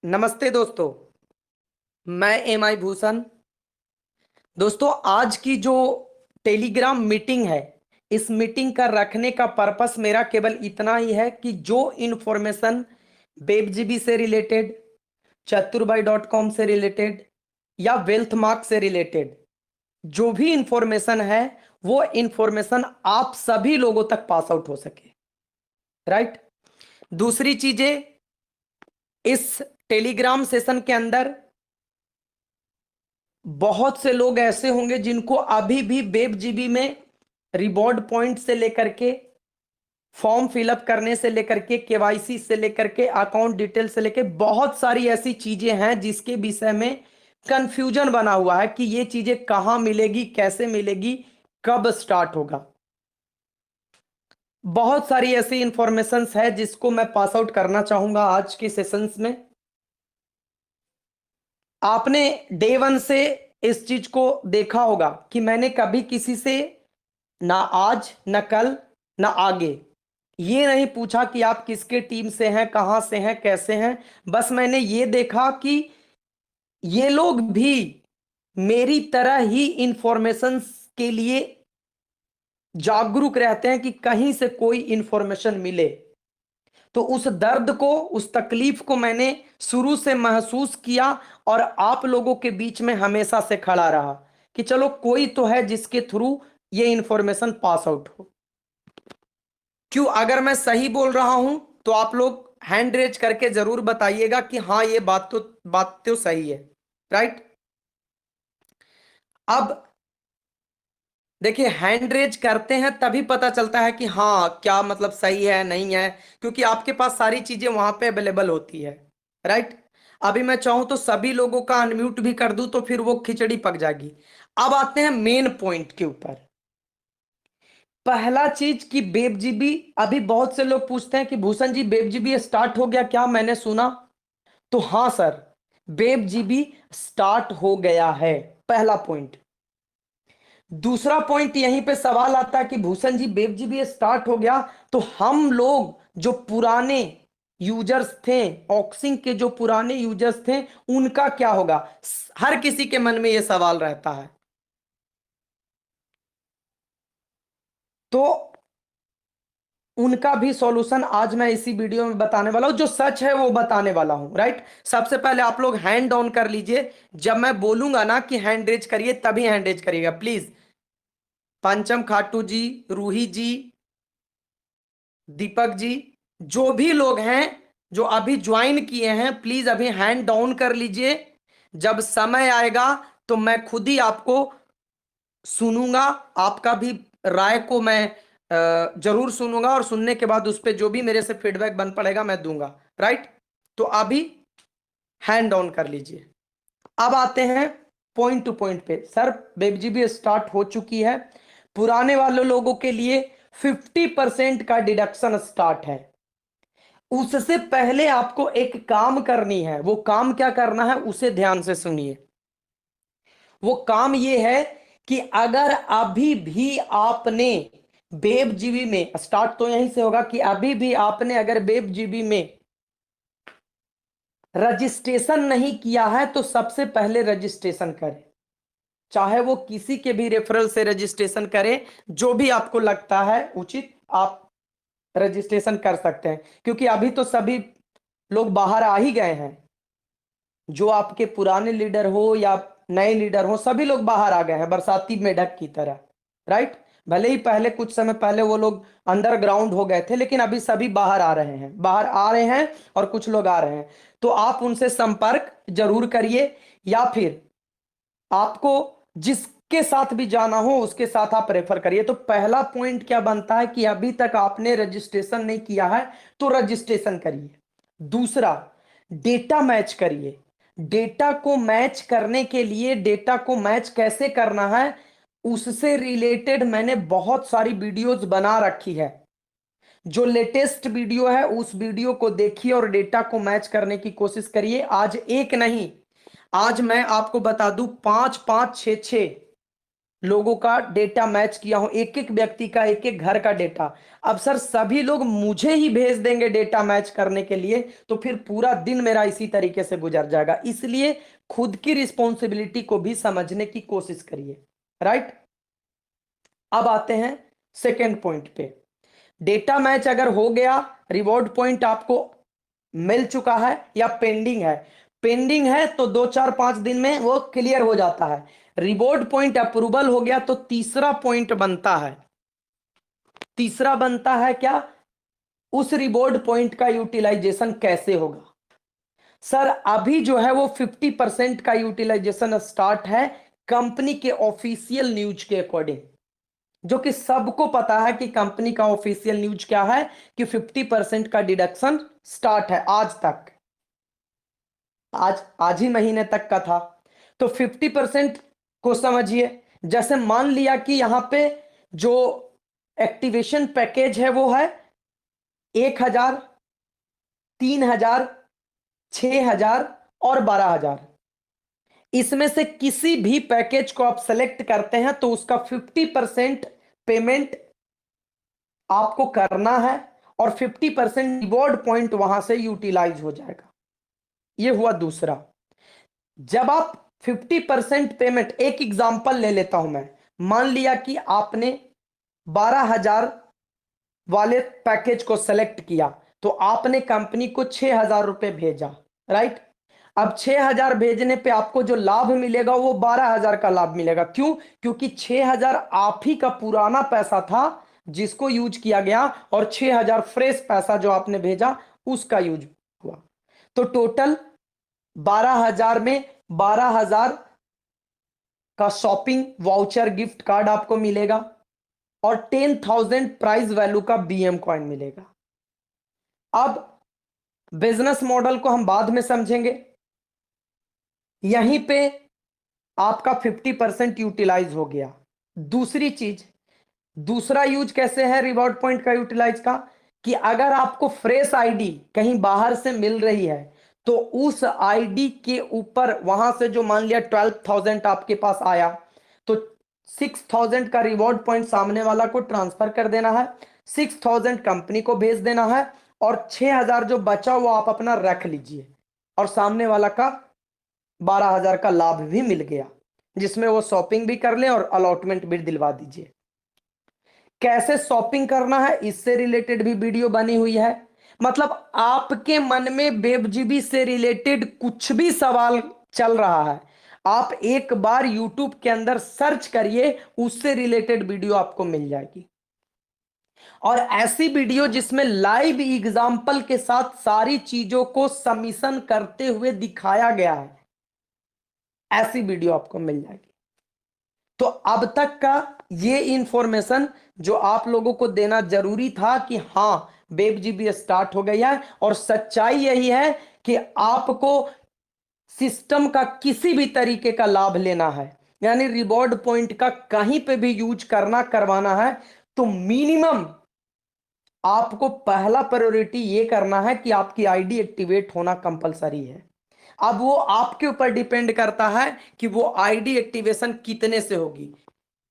नमस्ते दोस्तों। मैं एम आई भूषण। दोस्तों, आज की जो टेलीग्राम मीटिंग है, इस मीटिंग का रखने का पर्पस मेरा केवल इतना ही है कि जो इन्फॉर्मेशन वेबजीबी से रिलेटेड, चतुरभाई.com से रिलेटेड या वेल्थ मार्क से रिलेटेड जो भी इंफॉर्मेशन है, वो इंफॉर्मेशन आप सभी लोगों तक पास आउट हो सके। राइट। दूसरी चीजें, इस टेलीग्राम सेशन के अंदर बहुत से लोग ऐसे होंगे जिनको अभी भी वेब जीबी में रिवॉर्ड पॉइंट से लेकर के, फॉर्म फिलअप करने से लेकर के, केवाईसी से लेकर के, अकाउंट डिटेल से लेकर बहुत सारी ऐसी चीजें हैं जिसके विषय में कंफ्यूजन बना हुआ है कि ये चीजें कहां मिलेगी, कैसे मिलेगी, कब स्टार्ट होगा। बहुत सारी ऐसी इंफॉर्मेशंस है जिसको मैं पास आउट करना चाहूंगा आज के सेशंस में। आपने डे वन से इस चीज को देखा होगा कि मैंने कभी किसी से ना आज ना कल ना आगे ये नहीं पूछा कि आप किसके टीम से हैं, कहां से हैं, कैसे हैं। बस मैंने ये देखा कि ये लोग भी मेरी तरह ही इंफॉर्मेशन के लिए जागरूक रहते हैं कि कहीं से कोई इंफॉर्मेशन मिले। तो उस दर्द को, उस तकलीफ को मैंने शुरू से महसूस किया और आप लोगों के बीच में हमेशा से खड़ा रहा कि चलो कोई तो है जिसके थ्रू ये इंफॉर्मेशन पास आउट हो। क्यों, अगर मैं सही बोल रहा हूं तो आप लोग हैंड रेज करके जरूर बताइएगा कि हाँ, ये बात तो सही है। राइट। अब देखिए, हैंड रेज करते हैं तभी पता चलता है कि हाँ, क्या मतलब सही है नहीं है, क्योंकि आपके पास सारी चीजें वहां पे अवेलेबल होती है। राइट। अभी मैं चाहूं तो सभी लोगों का अनम्यूट भी कर दूं तो फिर वो खिचड़ी पक जाएगी। अब आते हैं मेन पॉइंट के ऊपर। पहला चीज कि वेब जीबी, अभी बहुत से लोग पूछते हैं कि Bhushan ji web GB start हो गया क्या, मैंने सुना। तो हाँ सर, वेब जीबी स्टार्ट हो गया है, पहला पॉइंट। दूसरा पॉइंट यहीं पे सवाल आता है कि Bhushan ji web GB start हो गया तो हम लोग जो पुराने यूजर्स थे, ऑक्सिंग के जो पुराने यूजर्स थे, उनका क्या होगा। हर किसी के मन में यह सवाल रहता है। तो उनका भी सॉल्यूशन आज मैं इसी वीडियो में बताने वाला हूं, जो सच है वो बताने वाला हूं। राइट। सबसे पहले आप लोग हैंड डाउन कर लीजिए। जब मैं बोलूंगा ना कि हैंड रेज करिए तभी हैंड रेज करिएगा प्लीज। पंचम खाटू जी, रूही जी, दीपक जी, जो भी लोग हैं जो अभी ज्वाइन किए हैं, प्लीज अभी हैंड डाउन कर लीजिए। जब समय आएगा तो मैं खुद ही आपको सुनूंगा, आपका भी राय को मैं जरूर सुनूंगा और सुनने के बाद उस पर जो भी मेरे से फीडबैक बन पड़ेगा मैं दूंगा। राइट। तो अभी हैंड डाउन कर लीजिए। अब आते हैं पॉइंट टू पॉइंट पे। सर वेब जीबी स्टार्ट हो चुकी है, पुराने वाले लोगों के लिए 50% का डिडक्शन स्टार्ट है। उससे पहले आपको एक काम करनी है। वो काम क्या करना है उसे ध्यान से सुनिए। वो काम ये है कि अगर अभी भी आपने वेब जीबी में, स्टार्ट तो यहीं से होगा कि अभी भी आपने अगर वेब जीबी में रजिस्ट्रेशन नहीं किया है तो सबसे पहले रजिस्ट्रेशन करें। चाहे वो किसी के भी रेफरल से रजिस्ट्रेशन करें, जो भी आपको लगता है उचित, आप रजिस्ट्रेशन कर सकते हैं। क्योंकि अभी तो सभी लोग बाहर आ ही गए हैं। जो आपके पुराने लीडर हो या नए लीडर हो, सभी लोग बाहर आ गए हैं बरसाती मेढक की तरह। राइट। भले ही पहले कुछ समय पहले वो लोग अंडरग्राउंड हो गए थे, लेकिन अभी सभी बाहर आ रहे हैं, बाहर आ रहे हैं और कुछ लोग आ रहे हैं। तो आप उनसे संपर्क जरूर करिए, या फिर आपको जिसके साथ भी जाना हो उसके साथ आप रेफर करिए। तो पहला पॉइंट क्या बनता है कि अभी तक आपने रजिस्ट्रेशन नहीं किया है तो रजिस्ट्रेशन करिए। दूसरा, डेटा मैच करिए। डेटा को मैच करने के लिए, डेटा को मैच कैसे करना है उससे रिलेटेड मैंने बहुत सारी वीडियोस बना रखी है। जो लेटेस्ट वीडियो है उस वीडियो को देखिए और डेटा को मैच करने की कोशिश करिए। आज एक नहीं, आज मैं आपको बता दूं, पांच पांच छह छह लोगों का डेटा मैच किया हूं, एक एक व्यक्ति का, एक एक घर का डेटा। अब सर सभी लोग मुझे ही भेज देंगे डेटा मैच करने के लिए, तो फिर पूरा दिन मेरा इसी तरीके से गुजर जाएगा। इसलिए खुद की रिस्पॉन्सिबिलिटी को भी समझने की कोशिश करिए, राइट। अब आते हैं सेकेंड पॉइंट पे। डेटा मैच अगर हो गया, रिवॉर्ड पॉइंट आपको मिल चुका है या पेंडिंग है, पेंडिंग है तो 2 4 5 दिन में वो क्लियर हो जाता है। रिवॉर्ड पॉइंट अप्रूवल हो गया तो तीसरा पॉइंट बनता है, तीसरा बनता है क्या, उस रिवॉर्ड पॉइंट का यूटिलाइजेशन कैसे होगा। सर अभी जो है वो 50% का यूटिलाइजेशन स्टार्ट है कंपनी के ऑफिशियल न्यूज के अकॉर्डिंग, जो कि सबको पता है कि कंपनी का ऑफिशियल न्यूज क्या है कि 50% का डिडक्शन स्टार्ट है आज तक, आज ही महीने तक का था। तो 50% को समझिए, जैसे मान लिया कि यहां पे जो एक्टिवेशन पैकेज है वो है 1,000, 3,000, 6,000 और 12,000। इसमें से किसी भी पैकेज को आप सेलेक्ट करते हैं तो उसका 50% पेमेंट आपको करना है और 50% रिवॉर्ड पॉइंट वहां से यूटिलाइज हो जाएगा। यह हुआ दूसरा। जब आप 50% पेमेंट, एक एग्जांपल ले लेता हूं मैं, मान लिया कि आपने 12,000 वाले पैकेज को सेलेक्ट किया तो आपने कंपनी को 6,000 रुपए भेजा, राइट। अब 6,000 भेजने पे आपको जो लाभ मिलेगा वो 12,000 का लाभ मिलेगा। क्यों? क्योंकि 6,000 आप ही का पुराना पैसा था जिसको यूज किया गया और 6,000 फ्रेश पैसा जो आपने भेजा उसका यूज हुआ। तो टोटल 12,000 में 12,000 का शॉपिंग वाउचर गिफ्ट कार्ड आपको मिलेगा और 10,000 प्राइस वैल्यू का बीएम कॉइन मिलेगा। अब बिजनेस मॉडल को हम बाद में समझेंगे, यहीं पे आपका 50% यूटिलाइज हो गया। दूसरी चीज, दूसरा यूज कैसे है रिवॉर्ड पॉइंट का यूटिलाइज का, कि अगर आपको फ्रेश आईडी कहीं बाहर से मिल रही है तो उस आईडी के ऊपर वहां से जो मान लिया 12,000 आपके पास आया तो 6,000 का रिवॉर्ड पॉइंट सामने वाला को ट्रांसफर कर देना है, 6,000 कंपनी को भेज देना है और 6,000 जो बचा वो आप अपना रख लीजिए और सामने वाला का 12,000 का लाभ भी मिल गया जिसमें वो शॉपिंग भी कर ले और अलॉटमेंट भी दिलवा दीजिए। कैसे शॉपिंग करना है इससे रिलेटेड भी वीडियो बनी हुई है। मतलब आपके मन में वेबजीबी से रिलेटेड कुछ भी सवाल चल रहा है, आप एक बार YouTube के अंदर सर्च करिए, उससे रिलेटेड वीडियो आपको मिल जाएगी। और ऐसी वीडियो जिसमें लाइव एग्जांपल के साथ सारी चीजों को सबमिशन करते हुए दिखाया गया है, ऐसी वीडियो आपको मिल जाएगी। तो अब तक का ये इंफॉर्मेशन जो आप लोगों को देना जरूरी था कि हाँ वेबजीबी स्टार्ट हो गया है, और सच्चाई यही है कि आपको सिस्टम का किसी भी तरीके का लाभ लेना है, यानी रिवॉर्ड पॉइंट का कहीं पे भी यूज करना करवाना है, तो मिनिमम आपको पहला प्रायोरिटी ये करना है कि आपकी आईडी एक्टिवेट होना कंपलसरी है। अब वो आपके ऊपर डिपेंड करता है कि वो आईडी एक्टिवेशन कितने से होगी।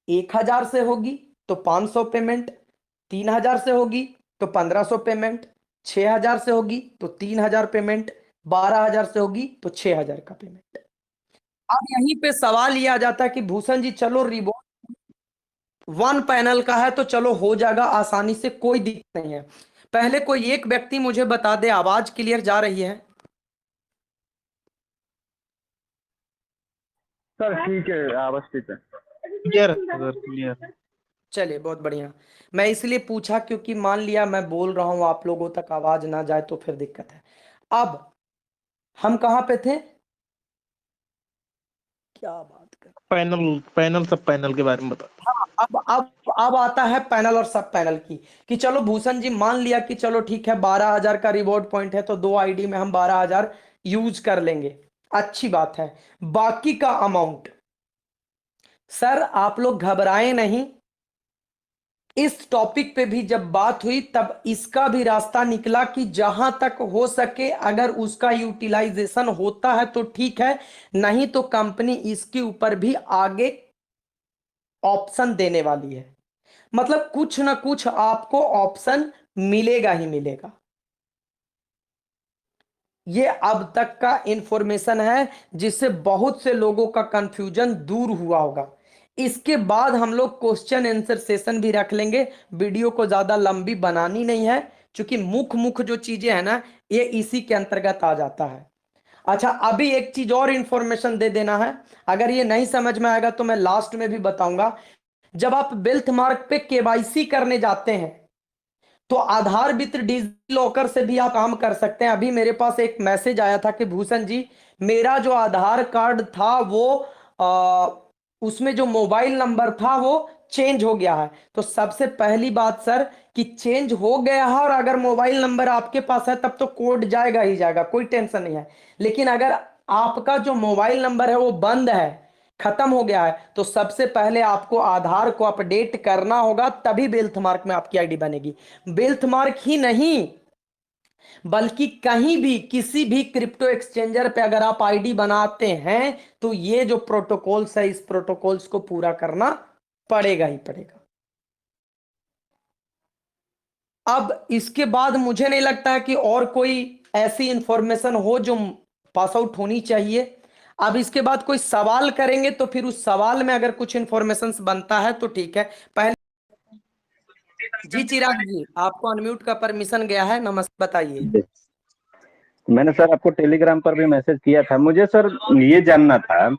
1,000 से होगी तो 500 पेमेंट, 3,000 से होगी तो 1,500 पेमेंट, 6,000 से होगी तो 3,000 पेमेंट, 12,000 से होगी तो 6,000 का पेमेंट। अब यहीं पे सवाल ये आ जाता है कि भूषण जी चलो रिवॉर्ड 1 पैनल का है तो चलो हो जाएगा आसानी से, कोई दिक्कत नहीं है। पहले कोई एक व्यक्ति मुझे बता दे, आवाज क्लियर जा रही है? सर ठीक है, आवाज ठीक है। क्लियर है सर, क्लियर। चलिए बहुत बढ़िया। मैं इसलिए पूछा क्योंकि मान लिया मैं बोल रहा हूं आप लोगों तक आवाज ना जाए तो फिर दिक्कत है। अब हम कहां पे थे, क्या बात कर, पैनल सब पैनल के बारे में बता। हाँ, अब आता है पैनल और सब पैनल की, कि चलो भूषण जी मान लिया कि चलो ठीक है 12,000 का रिवॉर्ड पॉइंट है तो 2 आईडी में हम 12,000 यूज कर लेंगे, अच्छी बात है। बाकी का अमाउंट, सर आप लोग घबराएं नहीं, इस टॉपिक पे भी जब बात हुई तब इसका भी रास्ता निकला कि जहां तक हो सके अगर उसका यूटिलाइजेशन होता है तो ठीक है, नहीं तो कंपनी इसके ऊपर भी आगे ऑप्शन देने वाली है, मतलब कुछ ना कुछ आपको ऑप्शन मिलेगा ही मिलेगा। ये अब तक का इंफॉर्मेशन है जिससे बहुत से लोगों का कंफ्यूजन दूर हुआ होगा। इसके बाद हम लोग क्वेश्चन आंसर सेशन भी रख लेंगे। वीडियो को ज्यादा लंबी बनानी नहीं है, क्योंकि मुख्य मुख्य जो चीजें हैं ना, ये इसी के अंतर्गत आ जाता है। अच्छा, अभी एक चीज और इंफॉर्मेशन दे देना है, अगर ये नहीं समझ में आएगा तो मैं लास्ट में भी बताऊंगा। जब आप वेल्थ मार्क पे केवाईसी करने जाते हैं तो आधार मित्र डिजी लॉकर से भी आप काम कर सकते हैं। अभी मेरे पास एक मैसेज आया था कि भूषण जी, मेरा जो आधार कार्ड था वो उसमें जो मोबाइल नंबर था वो चेंज हो गया है। तो सबसे पहली बात सर, कि चेंज हो गया है और अगर मोबाइल नंबर आपके पास है तब तो कोड जाएगा ही जाएगा, कोई टेंशन नहीं है। लेकिन अगर आपका जो मोबाइल नंबर है वो बंद है, खत्म हो गया है, तो सबसे पहले आपको आधार को अपडेट करना होगा, तभी वेल्थ मार्क में आपकी आईडी बनेगी। वेल्थ मार्क ही नहीं, बल्कि कहीं भी किसी भी क्रिप्टो एक्सचेंजर पे अगर आप आईडी बनाते हैं तो ये जो प्रोटोकॉल्स है, इस प्रोटोकॉल्स को पूरा करना पड़ेगा ही पड़ेगा। अब इसके बाद मुझे नहीं लगता है कि और कोई ऐसी इंफॉर्मेशन हो जो पास आउट होनी चाहिए। अब इसके बाद कोई सवाल करेंगे तो फिर उस सवाल में अगर कुछ इंफॉर्मेशन बनता है तो ठीक है। पहले जी चिराग जी, आपको अनम्यूट का परमिशन गया है, नमस्ते, बताइए। मैंने सर आपको टेलीग्राम पर भी मैसेज किया था। मुझे सर ये जानना था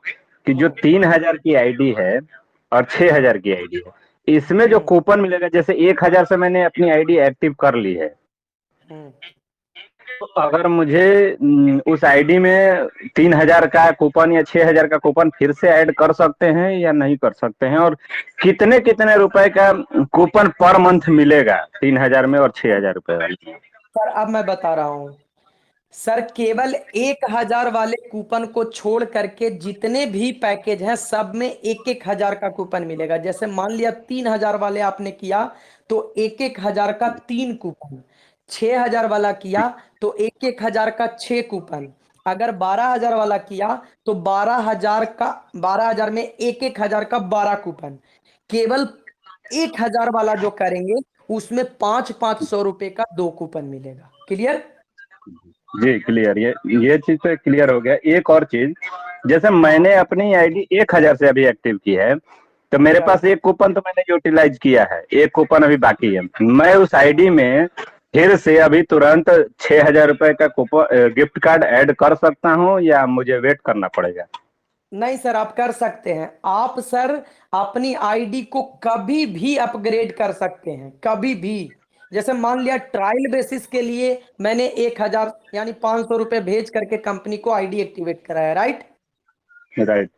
कि जो 3,000 की आईडी है और 6,000 की आईडी है, इसमें जो कूपन मिलेगा, जैसे 1,000 से मैंने अपनी आईडी एक्टिव कर ली है, तो अगर मुझे उस आईडी में 3,000 का कूपन या 6,000 का कूपन फिर से ऐड कर सकते हैं या नहीं कर सकते हैं, और कितने कितने रुपए का कूपन पर मंथ मिलेगा 3,000 में और 6,000 रुपए वाले में? सर अब मैं बता रहा हूं सर, केवल 1,000 वाले कूपन को छोड़ करके जितने भी पैकेज हैं सब में 1,000 का कूपन मिलेगा। जैसे मान लिया 3,000 वाले आपने किया तो 1,000 का 3 कूपन, 6,000 वाला किया तो 1,000 का 6 कूपन, अगर 12,000 वाला किया तो 12,000 में 1,000 का 12 कूपन। केवल 1,000 वाला जो करेंगे उसमें 500-500 रुपए का 2 कूपन मिलेगा। क्लियर? जी क्लियर, ये चीज तो क्लियर हो गया। एक और चीज, जैसे मैंने अपनी आईडी 1,000 से अभी एक्टिव की है, तो मेरे पास एक कूपन तो मैंने यूटिलाइज किया है, एक कूपन अभी बाकी है। मैं उस आईडी में फिर से अभी तुरंत 6,000 रुपए का कूपन गिफ्ट कार्ड ऐड कर सकता हूँ या मुझे वेट करना पड़ेगा? नहीं सर, आप कर सकते हैं। आप सर अपनी आईडी को कभी भी अपग्रेड कर सकते हैं, कभी भी। जैसे मान लिया ट्रायल बेसिस के लिए मैंने 1,000 यानी 500 रुपए भेज करके कंपनी को आईडी एक्टिवेट कराया, राइट? राइट।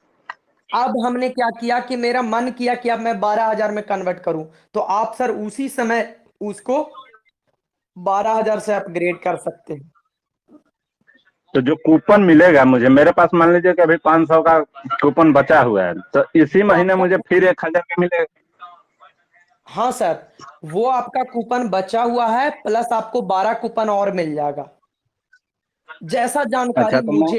अब हमने क्या किया कि मेरा मन किया कि अब मैं 12,000 में कन्वर्ट करूं, तो आप सर उसी समय उसको 12,000 से अपग्रेड कर सकते हैं। तो जो कूपन मिलेगा मुझे, मेरे पास मान लीजिए कि अभी 500 का कूपन बचा हुआ है, तो इसी तो महीने आपका, मुझे फिर 1,000 का मिलेगा? हाँ सर, वो आपका कूपन बचा हुआ है, प्लस आपको 12 कूपन और मिल जाएगा, जैसा अच्छा, जानकारी मुझे।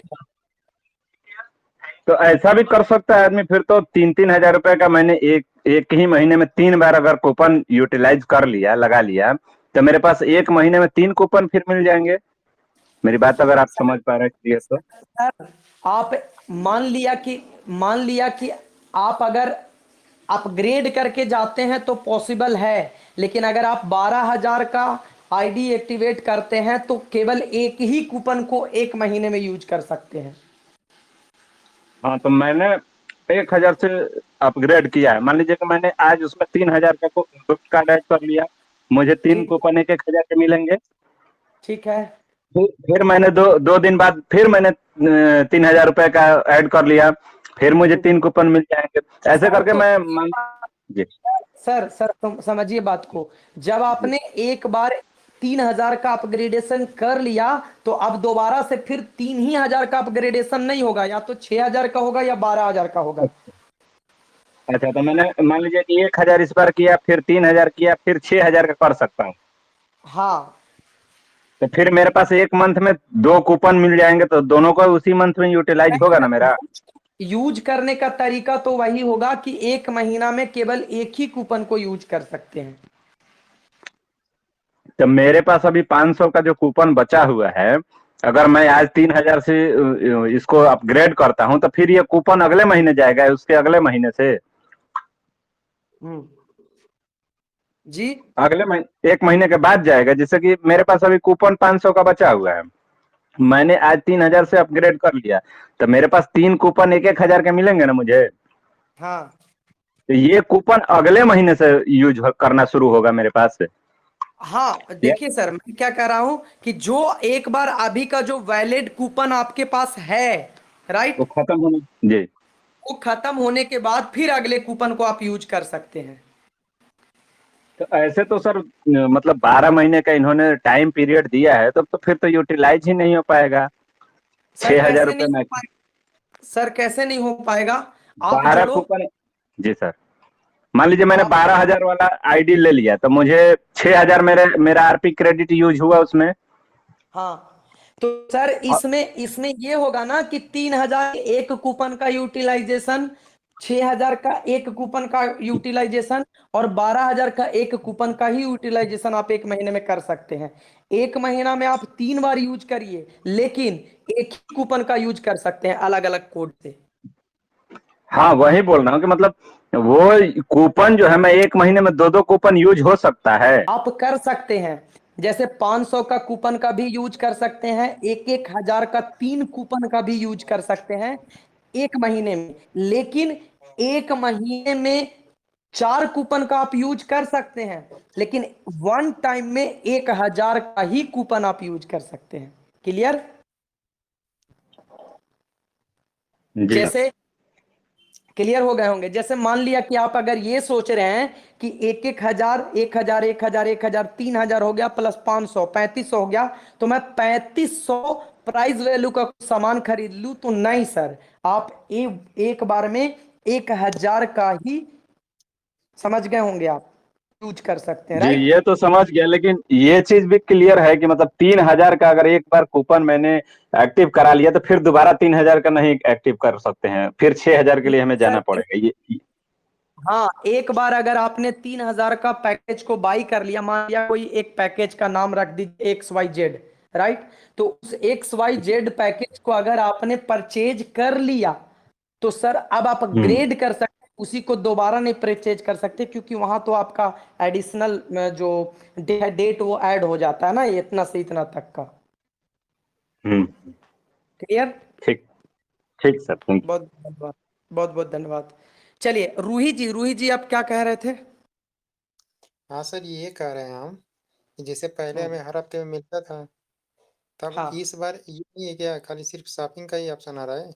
तो ऐसा भी कर सकता है आदमी फिर तो 3-3 हजार रुपए का मैंने एक एक ही महीने में 3 बार अगर कूपन यूटिलाइज कर लिया, लगा लिया, तो मेरे पास एक महीने में 3 कूपन फिर मिल जाएंगे। मेरी बात अगर आप समझ पा रहे हैं क्लियर तो? सर आप मान लिया कि आप अगर अपग्रेड करके जाते हैं तो पॉसिबल है, लेकिन अगर आप 12,000 का आईडी एक्टिवेट करते हैं तो केवल एक ही कूपन को एक महीने में यूज कर सकते हैं। हाँ, तो मैंने 1,000 से अपग्रेड किया है। मान लीजिए कि मैंने आज उसमें 3,000 का गिफ्ट कार्ड ऐड कर लिया, मुझे 3 कूपन 1,000 के मिलेंगे। ठीक है। फिर मैंने दो दिन बाद फिर मैंने 3,000 रुपए का ऐड कर लिया, फिर मुझे 3 कूपन मिल जाएंगे। ऐसे सर करके तो मैं जी। सर तुम समझिए बात को, जब आपने एक बार 3,000 का अपग्रेडेशन कर लिया तो अब दोबारा से फिर 3,000 का अपग्रेडेशन नहीं होगा, या तो 6,000 का होगा या 12,000 का होगा। अच्छा, तो मैंने मान लीजिए कि 1,000 इस बार किया, फिर 3,000 किया, फिर 6,000 का कर सकता हूँ। हाँ तो फिर मेरे पास एक मंथ में 2 कूपन मिल जाएंगे, तो दोनों को उसी मंथ में यूटिलाइज होगा ना मेरा? यूज करने का तरीका तो वही होगा कि 1 महीना में केवल एक ही कूपन को यूज कर सकते हैं। तो मेरे पास अभी 500 का जो कूपन बचा हुआ है, अगर मैं आज 3000 से इसको अपग्रेड करता हूं, तो फिर ये कूपन अगले महीने जाएगा, उसके अगले महीने से जी अगले महीने, 1 महीने के बाद जाएगा। जैसे कि मेरे पास अभी कूपन 500 का बचा हुआ है, मैंने आज 3000 से अपग्रेड कर लिया, तो मेरे पास 3 कूपन 1-1 हजार के मिलेंगे ना मुझे। हाँ तो ये कूपन अगले महीने से यूज करना शुरू होगा मेरे पास से। हाँ, ये देखिए सर, मैं क्या कह रहा हूं कि जो एक बार अभी का जो वैलिड कूपन आपके पास है, वो राइट, खत्म होने जी। वो खत्म होने के बाद फिर अगले कूपन को आप यूज कर सकते हैं। तो ऐसे तो सर मतलब 12 महीने का इन्होंने टाइम पीरियड दिया है, तब तो फिर तो यूटिलाइज ही नहीं हो पाएगा। सर 6 हजार कैसे नहीं रुपये हो में पाएगा? सर कैसे नहीं हो पाएगा? आप 12 जोड़ो। कूपन। जी सर, मान लीजिए मैंने आप 12 हजार वाला आईडी ले लिया, तो मुझे 6 हजार मेरा आरपी क्रेडिट यूज हुआ उसमें। हाँ, तो सर और इसमें इसमें ये होगा ना कि 3,000 एक कूपन का यूटिलाइजेशन, 6,000 का एक कूपन का यूटिलाइजेशन और 12,000 का एक कूपन का ही यूटिलाइजेशन आप 1 महीने में कर सकते हैं। 1 महीना में आप 3 बार यूज करिए, लेकिन एक ही कूपन का यूज कर सकते हैं अलग अलग कोड से। हाँ, वही बोल रहा हूँ कि मतलब वो कूपन जो है, मैं 1 महीने में 2-2 कूपन यूज हो सकता है। आप कर सकते हैं, जैसे 500 का कूपन का भी यूज कर सकते हैं, 1-1 हजार का 3 कूपन का भी यूज कर सकते हैं 1 महीने में। लेकिन 1 महीने में 4 कूपन का आप यूज कर सकते हैं, लेकिन वन टाइम में 1,000 का ही कूपन आप यूज कर सकते हैं। क्लियर? जी सर। जैसे क्लियर हो गए होंगे। जैसे मान लिया कि आप अगर ये सोच रहे हैं कि 1-1 हजार 1,000 1,000 1,000 3,000 हो गया प्लस 500 3,500 हो गया, तो मैं 3,500 प्राइस वैल्यू का सामान खरीद लूं, तो नहीं सर, आप एक बार में 1,000 का ही, समझ गए होंगे आप, यूज कर सकते हैं, जी, राइट। ये तो समझ गया, लेकिन ये चीज भी क्लियर है कि मतलब 3000 का अगर एक बार कूपन मैंने एक्टिव करा लिया, तो फिर दोबारा 3000 का नहीं एक्टिव कर सकते हैं, फिर 6 हजार के लिए हमें जाना सर पड़ेगा ये। हाँ, एक बार अगर आपने 3,000 का पैकेज को बाई कर लिया, मान लिया कोई एक पैकेज का नाम रख दीजिए XYZ, राइट, तो उस XYZ पैकेज को अगर आपने परचेज कर लिया, तो सर अब आप हम्म अपग्रेड कर सकते हैं, उसी को दोबारा नहीं परचेज कर सकते, क्योंकि वहां तो आपका एडिशनल जो डेट वो ऐड हो जाता है ना, ये इतना से इतना तक का। हम्म। क्लियर? ठीक। ठीक सर, थैंक यू। बहुत धन्यवाद, बहुत बहुत धन्यवाद। चलिए रूही जी आप क्या कह रहे थे? हाँ सर, ये कह रहे हैं हम कि जैसे पहले हम्म, हमें हर हफ्ते में मिलता था, तब हाँ, इस बार ये नहीं है क्या, खाली सिर्फ शॉपिंग का ही ऑप्शन आ रहा है?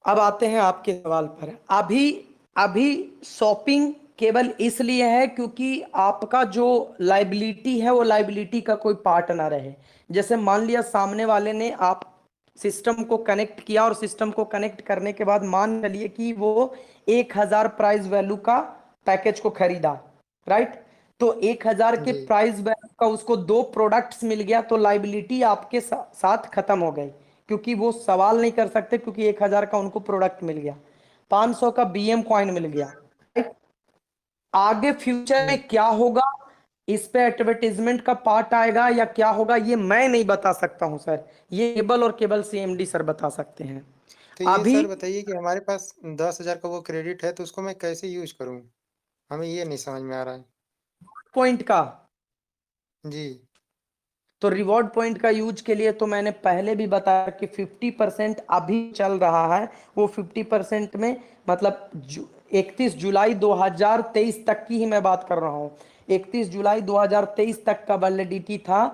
अब आते हैं आपके सवाल पर। अभी अभी शॉपिंग केवल इसलिए है क्योंकि आपका जो लाइबिलिटी है वो लाइबिलिटी का कोई पार्ट ना रहे। जैसे मान लिया सामने वाले ने आप सिस्टम को कनेक्ट किया और सिस्टम को कनेक्ट करने के बाद मान चलिए कि वो 1,000 प्राइस वैल्यू का पैकेज को खरीदा, राइट, तो 1,000 के जी। प्राइस वैल्यू का उसको 2 प्रोडक्ट्स मिल गया, तो लाइबिलिटी आपके साथ खत्म हो गई, क्योंकि वो सवाल नहीं कर सकते, क्योंकि 1,000 का उनको प्रोडक्ट मिल गया, 500 का BM कॉइन मिल गया, राइट। आगे फ्यूचर हम्म, में क्या होगा, इस पे एडवर्टीजमेंट का पार्ट आएगा या क्या होगा, ये मैं नहीं बता सकता हूं सर, ये केबल और केबल CMD सर बता सकते हैं। तो ये अभी सर बताइए कि हमारे पास 10,000 का वो क्रेडिट है, तो उसको मैं कैसे यूज करूँ? हमें ये नहीं समझ में आ रहा है। पॉइंट का, जी। तो रिवॉर्ड पॉइंट का यूज के लिए तो मैंने पहले भी बताया कि 50% अभी चल रहा है, वो 50% में मतलब 31 जुलाई 2023 तक की ही मैं बात कर रहा हूँ। 31 जुलाई 2023 तक का वैलिडिटी था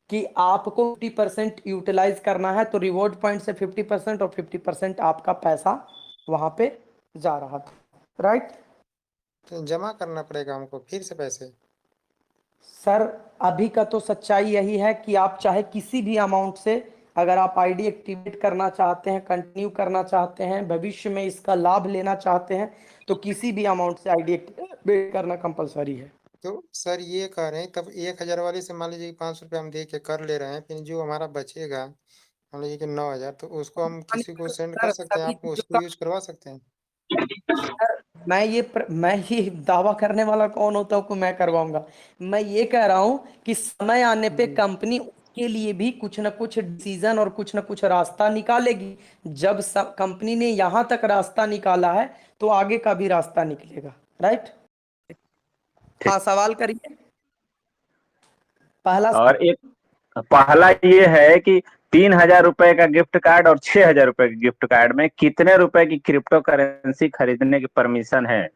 कि आपको 50% यूटिलाइज करना है, तो रिवॉर्ड पॉइंट से 50% और 50% आपका पैसा वहां पे जा रहा था, राइट। तो जमा करना पड़ेगा हमको फिर से पैसे? सर अभी का तो सच्चाई यही है कि आप चाहे किसी भी अमाउंट से, अगर आप आईडी एक्टिवेट करना चाहते हैं, कंटिन्यू करना चाहते हैं, भविष्य में इसका लाभ लेना चाहते हैं, तो किसी भी अमाउंट से आईडी एक्टिवेट करना कंपलसरी है। तो सर ये कह रहे हैं, तब 1,000 वाले से मान लीजिए 500 रुपये हम दे के कर ले रहे हैं, फिर जो हमारा बचेगा मान लीजिए कि 9,000, तो उसको हम किसी को सेंड कर सर सकते हैं, सभी आप चीजों उसको का यूज करवा सकते हैं? सर, मैं ये दावा करने वाला कौन होता हूँ कि मैं करवाऊंगा। मैं ये कह रहा हूँ कि समय आने पे जी। कंपनी उसके लिए भी कुछ ना कुछ डिसीजन और कुछ ना कुछ रास्ता निकालेगी। जब कंपनी ने यहाँ तक रास्ता निकाला है तो आगे का भी रास्ता निकलेगा। राइट। हाँ, सवाल करिए। पहला और एक पहला ये है कि 3,000 रुपए का गिफ्ट कार्ड और 6,000 रुपए के गिफ्ट कार्ड में कितने रुपए की क्रिप्टो करेंसी खरीदने की परमिशन है।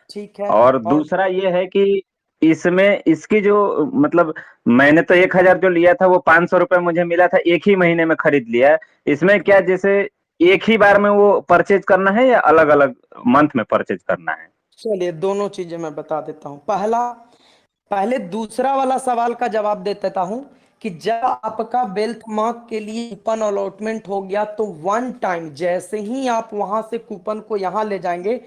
ठीक है। और और दूसरा ये है कि इसमें इसकी जो मतलब मैंने तो 1,000 जो लिया था वो 500 रुपए मुझे मिला था, एक ही महीने में खरीद लिया। इसमें क्या जैसे एक ही बार में वो परचेज करना है या अलग अलग मंथ में परचेज करना है? चलिए, दोनों चीजें मैं बता देता हूँ। पहले दूसरा वाला सवाल का जवाब दे देता हूं कि जब आपका वेल्थ मार्क के लिए कूपन अलॉटमेंट हो गया तो वन टाइम जैसे ही आप वहां से कूपन को यहां ले जाएंगे,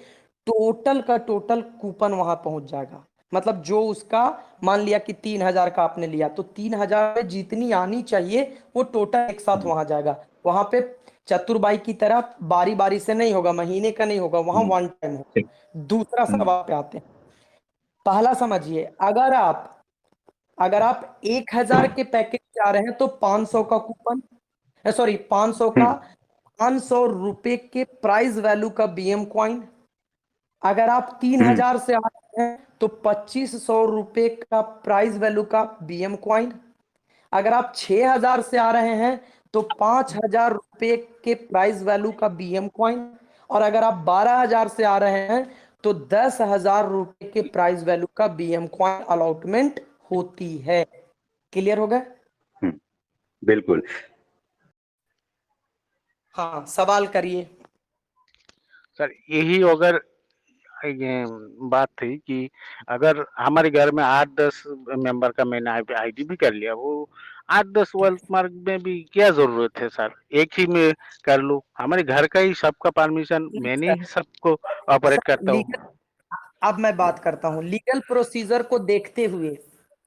टोटल का टोटल कूपन वहां पहुंच जाएगा। मतलब जो उसका, मान लिया कि 3,000 का आपने लिया तो 3,000 में जितनी आनी चाहिए वो टोटल एक साथ वहां जाएगा। वहां पे चतुर्बाई की तरह बारी बारी से नहीं होगा, महीने का नहीं होगा, वहां वन टाइम ठीक। होगा। दूसरा हम्म, सवाल पे आते हैं। पहला समझिए, अगर आप 1,000 के पैकेज जा रहे हैं तो 500 का कूपन, सॉरी 500 का, हम्म, 500 रुपए के प्राइस वैल्यू का बीएम कॉइन। अगर आप तीन हम्म, हजार से आ रहे हैं तो 2,500 रुपए का प्राइस वैल्यू का बीएम कॉइन। अगर आप 6,000 से आ रहे हैं तो 5,000 रुपए के प्राइस वैल्यू का बीएम कॉइन। और अगर आप 12,000 से आ रहे हैं तो 10,000 रुपए के प्राइस वैल्यू का बीएम कॉइन अलॉटमेंट होती है। क्लियर हो गया? हम्म, बिल्कुल। हाँ, सवाल करिए। सर यही अगर ये बात थी कि अगर हमारे घर में 8-10 मेंबर का मैंने आईडी भी कर लिया, वो 8-10 वेल्थ मार्क में भी क्या जरूरत है सर? एक ही में कर लूं, हमारे घर का ही सबका परमिशन, मैंने ही सबको ऑपरेट सर, करता हूँ। लीगल, अब मैं बात करता हूं लीगल प्रोसीजर को देखते हुए।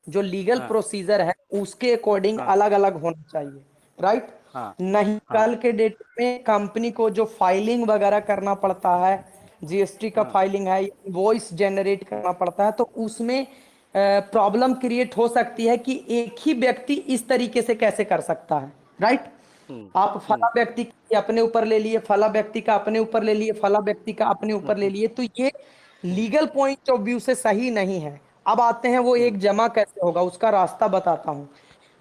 जो लीगल हाँ प्रोसीजर है उसके अकॉर्डिंग हाँ अलग अलग होना चाहिए। राइट। हाँ नहीं, हाँ कल के डेट में कंपनी को जो फाइलिंग वगैरह करना पड़ता है, जीएसटी का हाँ फाइलिंग है, वॉइस जनरेट करना पड़ता है, तो उसमें प्रॉब्लम क्रिएट हो सकती है कि एक ही व्यक्ति इस तरीके से कैसे कर सकता है। राइट। हम्म आप फला हम्म व्यक्ति के अपने ऊपर ले लिए, फला व्यक्ति का अपने ऊपर ले लिए, फला व्यक्ति का अपने ऊपर ले हम्म लिए, तो ये लीगल पॉइंट ऑफ व्यू से सही नहीं है। अब आते हैं वो हम्म एक जमा कैसे होगा, उसका रास्ता बताता हूं।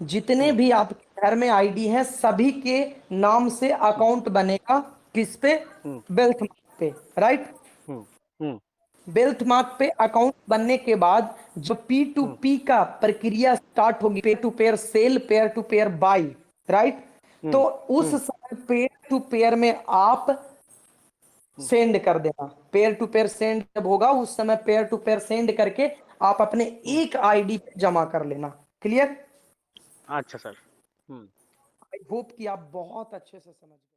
जितने हम्म भी आपके घर में आईडी हैं सभी के नाम से हम्म अकाउंट बनेगा। किस पे? हम्म वेल्थ मार्क पे। राइट। हम्म हम्म वेल्थ मार्क पे अकाउंट बनने के बाद जो पी टू हम्म पी का प्रक्रिया स्टार्ट होगी, pair to pair sell, pair to pair buy. Right. तो हम्म उस समय पेयर टू पेयर में आप हम्म। सेंड कर देना। पेयर टू पेयर सेंड जब होगा उस समय पेयर टू पेयर सेंड करके आप अपने हम्म। एक आईडी पे जमा कर लेना। क्लियर? अच्छा सर। हम्म। आई होप कि आप बहुत अच्छे से समझ गए।